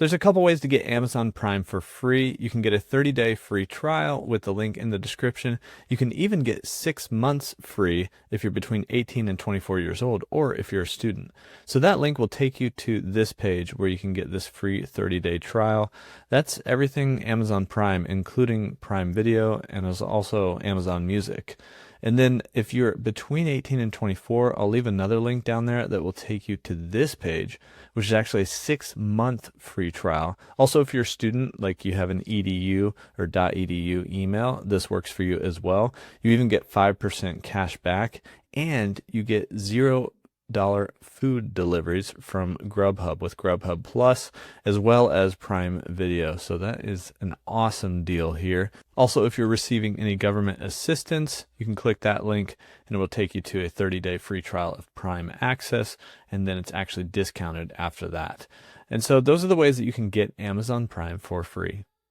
There's a couple ways to get Amazon Prime for free. You can get a 30-day free trial with the link in the description. You can even get 6 months free if you're between 18 and 24 years old, or if you're a student. So that link will take you to this page where you can get this free 30-day trial. That's everything Amazon Prime, including Prime Video, and is also Amazon Music. And then if you're between 18 and 24, I'll leave another link down there that will take you to this page, which is actually a 6-month free trial. Also, if you're a student, like you have an edu or .edu email, this works for you as well. You even get 5% cash back, and you get $0 food deliveries from Grubhub with Grubhub Plus, as well as Prime Video. So that is an awesome deal here. Also, if you're receiving any government assistance, you can click that link and it will take you to a 30-day free trial of Prime Access, and then it's actually discounted after that. And so those are the ways that you can get Amazon Prime for free.